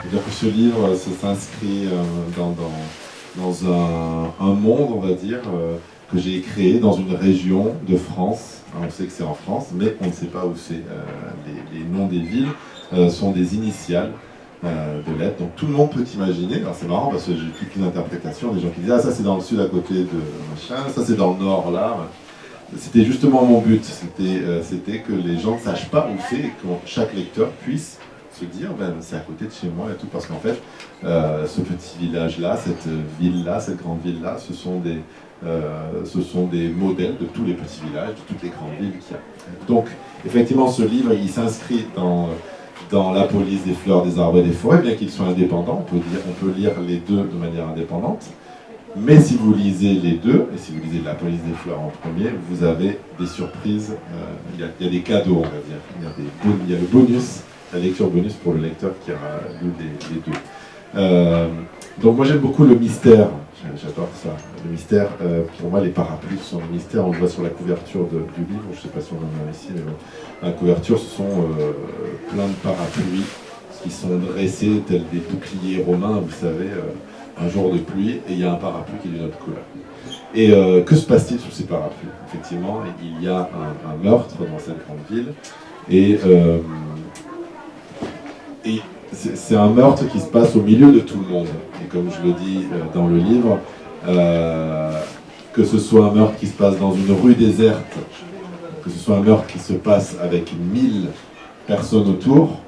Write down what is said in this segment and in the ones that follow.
C'est-à-dire que ce livre s'inscrit dans un monde, on va dire, que j'ai créé dans une région de France. On sait que c'est en France, mais on ne sait pas où c'est. Les noms des villes sont des initiales de lettres. Donc tout le monde peut imaginer. Alors c'est marrant parce que j'ai toutes les interprétations. Des gens qui disent ah ça c'est dans le sud à côté de machin, ça c'est dans le nord là. C'était justement mon but. C'était que les gens ne sachent pas où c'est et que chaque lecteur puisse se dire ben, c'est à côté de chez moi et tout parce qu'en fait ce petit village là, cette ville là, cette grande ville là, ce sont des modèles de tous les petits villages, de toutes les grandes villes qu'il y a. Donc effectivement ce livre il s'inscrit dans la police des fleurs, des arbres et des forêts, bien qu'il soit indépendant, on peut lire les deux de manière indépendante. Mais si vous lisez les deux, et si vous lisez la police des fleurs en premier, vous avez des surprises, il y a des cadeaux, on va dire. Il y a le bonus, la lecture bonus pour le lecteur qui aura lu les deux. Donc moi j'aime beaucoup le mystère, j'adore ça. Le mystère, pour moi les parapluies sont le mystère, on le voit sur la couverture du livre, je ne sais pas si on en a ici, mais bon. La couverture ce sont plein de parapluies qui sont dressés tels des boucliers romains, vous savez, un jour de pluie, et il y a un parapluie qui est d'une autre couleur. Et que se passe-t-il sous ces parapluies? Effectivement, il y a un meurtre dans cette grande ville, et c'est un meurtre qui se passe au milieu de tout le monde. Et comme je le dis dans le livre, que ce soit un meurtre qui se passe dans une rue déserte, que ce soit un meurtre qui se passe avec 1000 personnes autour,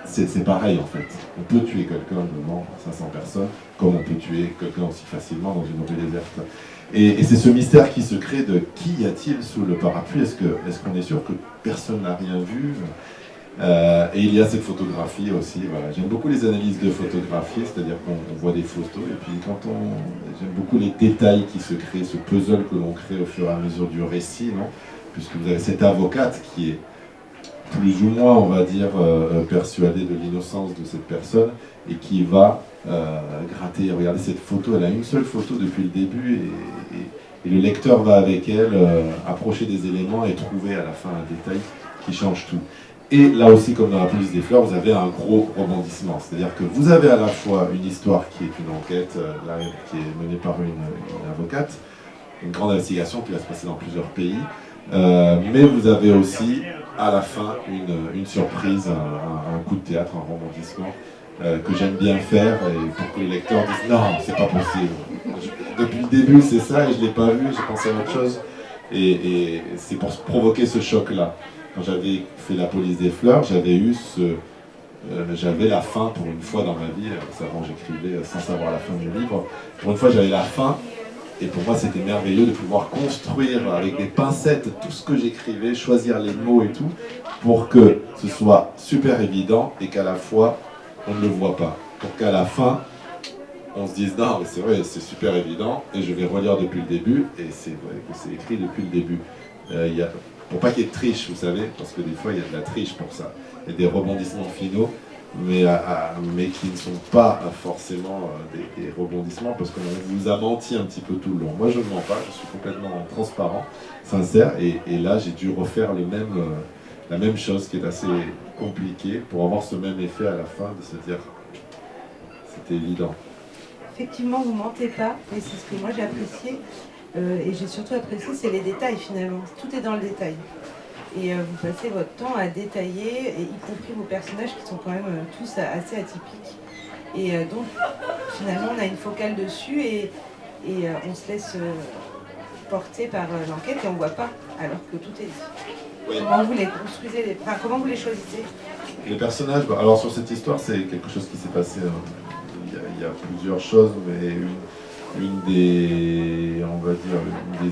c'est pareil en fait. On peut tuer quelqu'un devant 500 personnes, comme on peut tuer quelqu'un aussi facilement dans une rue déserte. Et c'est ce mystère qui se crée de qui y a-t-il sous le parapluie? Est-ce qu'on est sûr que personne n'a rien vu? Et il y a cette photographie aussi. Voilà. J'aime beaucoup les analyses de photographie, c'est-à-dire qu'on voit des photos, et puis j'aime beaucoup les détails qui se créent, ce puzzle que l'on crée au fur et à mesure du récit, non? Puisque vous avez cette avocate qui est plus ou moins, on va dire, persuadée de l'innocence de cette personne et qui va gratter. Regardez cette photo, elle a une seule photo depuis le début et le lecteur va avec elle approcher des éléments et trouver à la fin un détail qui change tout. Et là aussi, comme dans la police des fleurs, vous avez un gros rebondissement. C'est-à-dire que vous avez à la fois une histoire qui est une enquête, là, qui est menée par une avocate, une grande investigation qui va se passer dans plusieurs pays, mais vous avez aussi à la fin une surprise, un coup de théâtre, un rebondissement que j'aime bien faire et pour que le lecteur dise non, c'est pas possible. Depuis le début c'est ça et je l'ai pas vu, j'ai pensé à autre chose et c'est pour provoquer ce choc-là. Quand j'avais fait la police des fleurs, j'avais la fin pour une fois dans ma vie, avant j'écrivais sans savoir la fin du livre, pour une fois j'avais la fin. Et pour moi, c'était merveilleux de pouvoir construire avec des pincettes tout ce que j'écrivais, choisir les mots et tout, pour que ce soit super évident et qu'à la fois, on ne le voit pas. Pour qu'à la fin, on se dise non, mais c'est vrai, c'est super évident, et je vais relire depuis le début, et c'est vrai que c'est écrit depuis le début. Pour pas qu'il y ait de triche, vous savez, parce que des fois, il y a de la triche pour ça. Il y a des rebondissements finaux, mais qui ne sont pas forcément des rebondissements parce qu'on vous a menti un petit peu tout le long. Moi je ne mens pas, je suis complètement transparent, sincère, et là j'ai dû refaire la même chose qui est assez compliquée pour avoir ce même effet à la fin de se dire c'était évident. Effectivement, vous mentez pas, et c'est ce que moi j'ai apprécié, et j'ai surtout apprécié, c'est les détails finalement. Tout est dans le détail. Et vous passez votre temps à détailler, et y compris vos personnages qui sont quand même tous assez atypiques. Et donc, finalement, on a une focale dessus et on se laisse porter par l'enquête et on ne voit pas, alors que tout est dit. Oui. Comment vous les construisez, comment vous les choisissez? Les personnages, alors sur cette histoire, c'est quelque chose qui s'est passé, il y a plusieurs choses, mais une des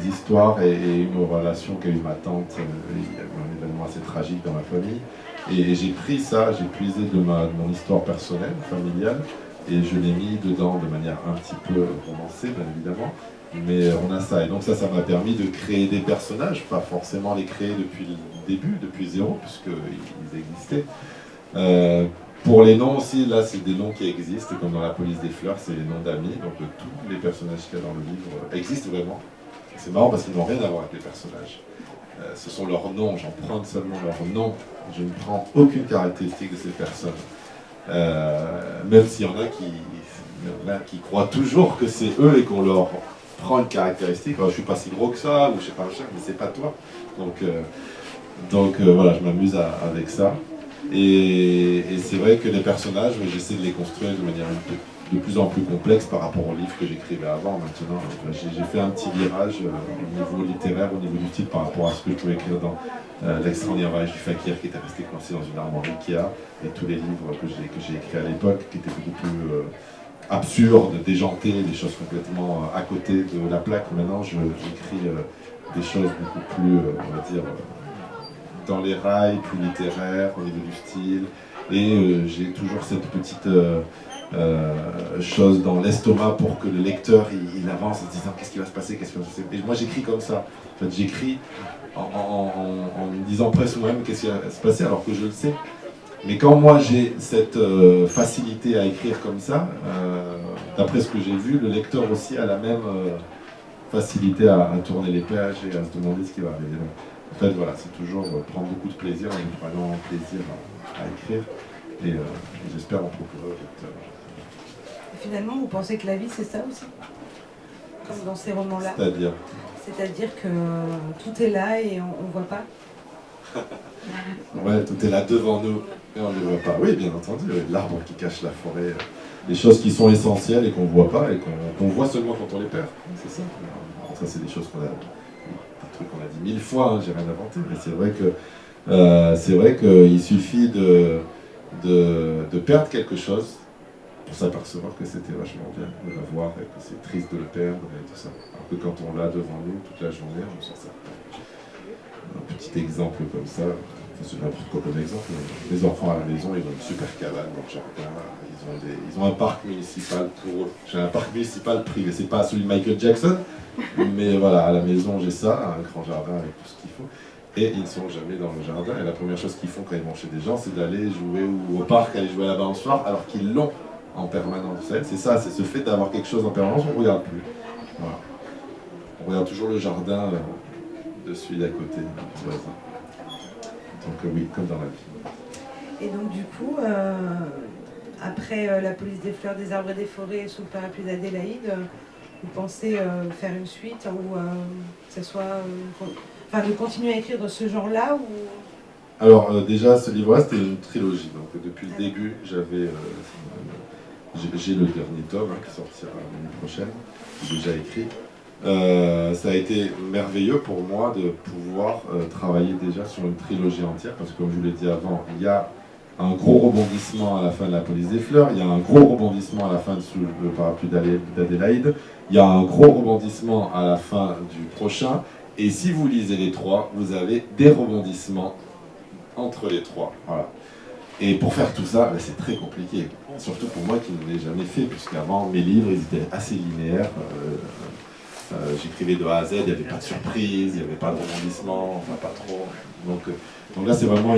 histoires et une relation qu'a eu ma tante, il y a eu un événement assez tragique dans ma famille, et j'ai pris ça, j'ai puisé de mon histoire personnelle, familiale, et je l'ai mis dedans de manière un petit peu romancée, bien évidemment, mais on a ça, et donc ça m'a permis de créer des personnages, pas forcément les créer depuis le début, depuis zéro, puisqu'ils existaient. Pour les noms aussi, là c'est des noms qui existent, comme dans la police des fleurs, c'est les noms d'amis, donc tous les personnages qu'il y a dans le livre existent vraiment. C'est marrant parce qu'ils n'ont rien à voir avec les personnages. Ce sont leurs noms, j'emprunte seulement leurs noms, je ne prends aucune caractéristique de ces personnes. Même s'il y en a qui croient toujours que c'est eux et qu'on leur prend une caractéristique. Alors, je suis pas si gros que ça, ou je sais pas, mais c'est pas toi. Donc voilà, je m'amuse avec ça. Et c'est vrai que les personnages, j'essaie de les construire de manière de plus en plus complexe par rapport au livre que j'écrivais avant. Maintenant, j'ai fait un petit virage au niveau littéraire, au niveau du titre, par rapport à ce que je pouvais écrire dans L'extraordinaire voyage du fakir, qui était resté coincé dans une armoire Ikea, et tous les livres que j'ai écrits à l'époque, qui étaient beaucoup plus absurdes, déjantés, des choses complètement à côté de la plaque. Maintenant, j'écris des choses beaucoup plus, on va dire, dans les rails, plus littéraires, au niveau du style. Et j'ai toujours cette petite chose dans l'estomac pour que le lecteur il avance en se disant qu'est-ce qui va se passer, qu'est-ce qui va se passer. Et moi j'écris comme ça. En fait, j'écris en me disant presque moi-même qu'est-ce qui va se passer alors que je le sais. Mais quand moi j'ai cette facilité à écrire comme ça, d'après ce que j'ai vu, le lecteur aussi a la même facilité à tourner les pages et à se demander ce qui va arriver. En fait, voilà, c'est toujours prendre beaucoup de plaisir, en prenant plaisir à écrire, et j'espère en procurer au lecteur. Finalement, vous pensez que la vie, c'est ça aussi? Comme dans ces romans-là? C'est-à-dire que tout est là et on ne voit pas? Ouais, tout est là devant nous, et on ne le voit pas. Oui, bien entendu, l'arbre qui cache la forêt, les choses qui sont essentielles et qu'on ne voit pas, et qu'on voit seulement quand on les perd. C'est ça. Alors, ça, c'est des choses qu'on a dit 1000 fois, hein, j'ai rien inventé, mais c'est vrai qu'il suffit de perdre quelque chose pour s'apercevoir que c'était vachement bien de l'avoir et que c'est triste de le perdre et tout ça. Alors que quand on l'a devant nous toute la journée, on s'en sert pas. Un petit exemple comme ça, c'est n'importe quoi comme exemple. Les enfants à la maison, ils ont une super cabane dans le jardin, ils ont un parc municipal pour eux. J'ai un parc municipal privé, c'est pas celui de Michael Jackson, mais voilà, à la maison j'ai ça, un grand jardin avec tout ce qu'il faut. Et ils ne sont jamais dans le jardin. Et la première chose qu'ils font quand ils vont chez des gens, c'est d'aller jouer au parc, aller jouer à la balançoire, alors qu'ils l'ont en permanence. C'est ça, c'est ce fait d'avoir quelque chose en permanence, on ne regarde plus. Voilà. On regarde toujours le jardin de celui d'à côté, du voisin. Donc oui, comme dans la vie. Et donc du coup, après La police des fleurs, des arbres et des forêts sous le parapluie d'Adélaïde, vous pensez faire une suite ou que ce soit... Enfin, de continuer à écrire dans ce genre-là ou... Alors déjà, ce livre-là, c'était une trilogie. Donc depuis le début, j'ai le dernier tome qui sortira l'année prochaine, déjà écrit. Ça a été merveilleux pour moi de pouvoir travailler déjà sur une trilogie entière, parce que comme je vous l'ai dit avant, il y a un gros rebondissement à la fin de La police des fleurs, il y a un gros rebondissement à la fin de Sous le parapluie d'Adélaïde, il y a un gros rebondissement à la fin du prochain, et si vous lisez les trois, vous avez des rebondissements entre les trois. Voilà. Et pour faire tout ça, c'est très compliqué, surtout pour moi qui ne l'ai jamais fait, puisqu'avant mes livres ils étaient assez linéaires. J'écrivais de A à Z, il n'y avait pas de surprise, il n'y avait pas de rebondissement, enfin pas trop. Donc là, c'est vraiment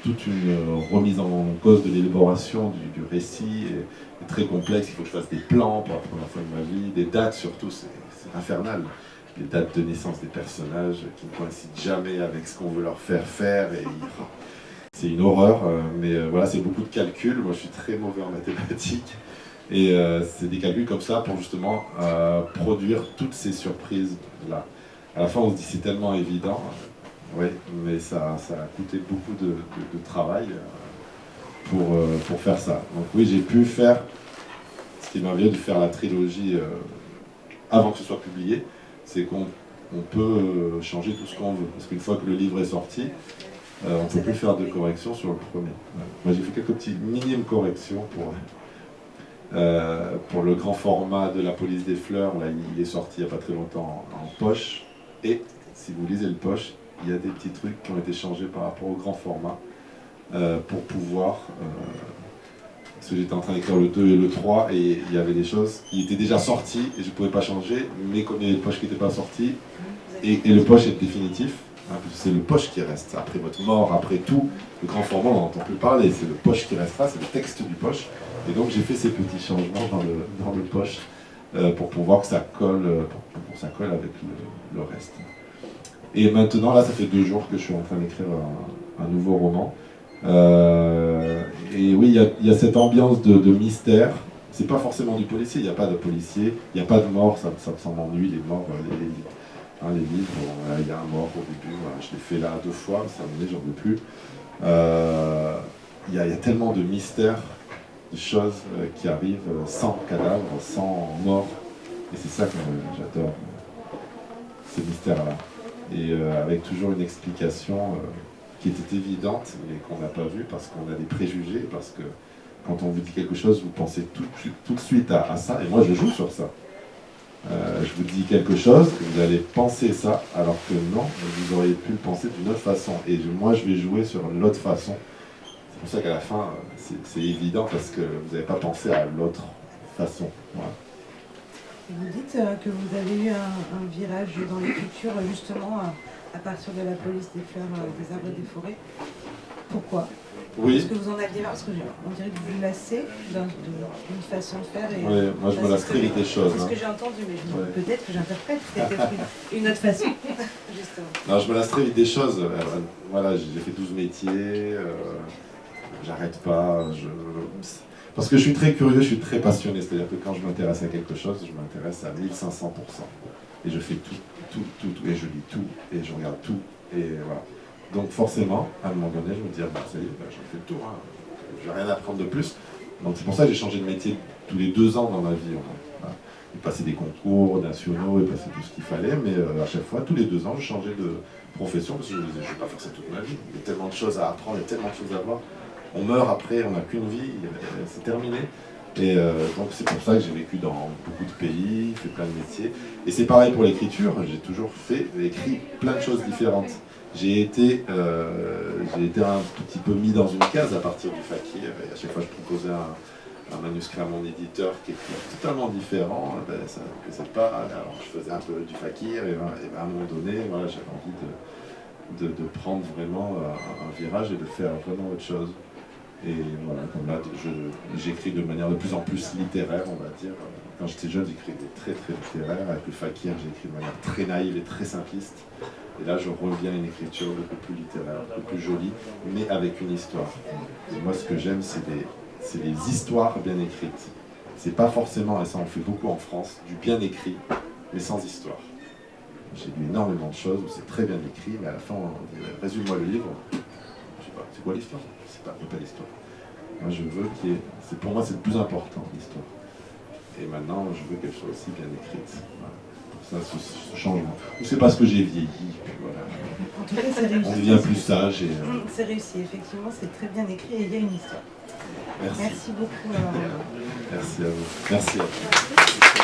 toute une remise en cause de l'élaboration du récit, et très complexe. Il faut que je fasse des plans pour la première fois de ma vie, des dates surtout, c'est infernal. Les dates de naissance des personnages qui ne coïncident jamais avec ce qu'on veut leur faire faire. C'est une horreur, mais voilà, c'est beaucoup de calculs. Moi, je suis très mauvais en mathématiques. Et c'est des calculs comme ça pour justement produire toutes ces surprises-là. À la fin, on se dit c'est tellement évident, oui, mais ça a coûté beaucoup de travail pour faire ça. Donc oui, j'ai pu faire, ce qui m'a bien de faire la trilogie avant que ce soit publié, c'est qu'on peut changer tout ce qu'on veut. Parce qu'une fois que le livre est sorti, on ne peut plus faire de corrections sur le premier. Moi, j'ai fait quelques petites minimes corrections pour le grand format de La police des fleurs. Là, il est sorti il n'y a pas très longtemps en poche. Et si vous lisez le poche, il y a des petits trucs qui ont été changés par rapport au grand format pour pouvoir... parce que j'étais en train d'écrire le 2 et le 3 et il y avait des choses qui étaient déjà sorties et je ne pouvais pas changer, mais comme il y avait le poche qui n'était pas sorti, et le poche est définitif, hein, parce que c'est le poche qui reste. Après votre mort, après tout, le grand format, on n'entend plus parler, c'est le poche qui restera, c'est le texte du poche. Et donc j'ai fait ces petits changements dans le poche pour pouvoir que ça colle, pour que ça colle avec le reste. Et maintenant, là, ça fait 2 jours que je suis en train d'écrire un nouveau roman. et oui, il y a cette ambiance de mystère. C'est pas forcément du policier, il n'y a pas de policier, il n'y a pas de mort, ça m'ennuie, les morts, les livres, il y a un mort au début, voilà, je l'ai fait là 2 fois, ça me dit, j'en veux plus. Il y a tellement de mystères, de choses qui arrivent sans cadavre, sans mort, et c'est ça que j'adore, ces mystères-là. Et avec toujours une explication qui était évidente, mais qu'on n'a pas vue parce qu'on a des préjugés, parce que quand on vous dit quelque chose, vous pensez tout de suite à ça, et moi je joue sur ça. Je vous dis quelque chose, vous allez penser ça, alors que non, vous auriez pu le penser d'une autre façon. Et moi je vais jouer sur l'autre façon. C'est pour ça qu'à la fin, c'est évident, parce que vous n'avez pas pensé à l'autre façon. Voilà. Et vous dites que vous avez eu un virage dans l'écriture, justement, à partir de la police des fleurs, des arbres et des forêts. Pourquoi ? Oui. Est-ce que vous en avez marre ? Parce qu'on dirait que vous vous lassez d'une façon de faire. Et oui, moi je me lasse très vite des choses. C'est ce que j'ai entendu, mais peut-être que j'interprète peut-être une autre façon, justement. Non, je me lasse très vite des choses. Voilà, j'ai fait 12 métiers, j'arrête pas. Parce que je suis très curieux, je suis très passionné. C'est-à-dire que quand je m'intéresse à quelque chose, je m'intéresse à 1500%. Et je fais tout, et je lis tout, et je regarde tout, et voilà. Donc forcément, à un moment donné, je me dis, ah, ça y est, j'en fais le tour, hein. Je n'ai rien à apprendre de plus. Donc c'est pour ça que j'ai changé de métier tous les 2 ans dans ma vie. Voilà. J'ai passé des concours nationaux, j'ai passé tout ce qu'il fallait, mais à chaque fois, tous les 2 ans, je changeais de profession, parce que je me disais, je ne vais pas faire ça toute ma vie. Il y a tellement de choses à apprendre, il y a tellement de choses à voir. On meurt après, on n'a qu'une vie, c'est terminé. Et donc c'est pour ça que j'ai vécu dans beaucoup de pays, fait plein de métiers. Et c'est pareil pour l'écriture, j'ai toujours écrit plein de choses différentes. J'ai été un petit peu mis dans une case à partir du fakir, et à chaque fois je proposais un manuscrit à mon éditeur qui est totalement différent, ben, ça ne me plaisait pas, alors je faisais un peu du fakir, et ben, à un moment donné, voilà, j'avais envie de prendre vraiment un virage et de faire vraiment autre chose. Et voilà, comme là, j'écris de manière de plus en plus littéraire, on va dire. Quand j'étais jeune, j'écrivais très littéraire. Avec le fakir, j'ai écrit de manière très naïve et très simpliste. Et là, je reviens à une écriture beaucoup plus littéraire, beaucoup plus jolie, mais avec une histoire. Et moi, ce que j'aime, c'est les histoires bien écrites. C'est pas forcément, et ça on fait beaucoup en France, du bien écrit, mais sans histoire. J'ai lu énormément de choses où c'est très bien écrit, mais à la fin, on dit résume-moi le livre. Je sais pas, c'est quoi l'histoire ? C'est pas l'histoire. Moi, je veux pour moi, c'est le plus important, l'histoire. Et maintenant, je veux qu'elle soit aussi bien écrite. Voilà. Pour ça, ce changement. Ou c'est parce que j'ai vieilli. Voilà. En tout cas, c'est réussi. On devient plus sage. C'est réussi, effectivement, c'est très bien écrit et il y a une histoire. Merci. Merci beaucoup. Merci à vous. Merci à vous.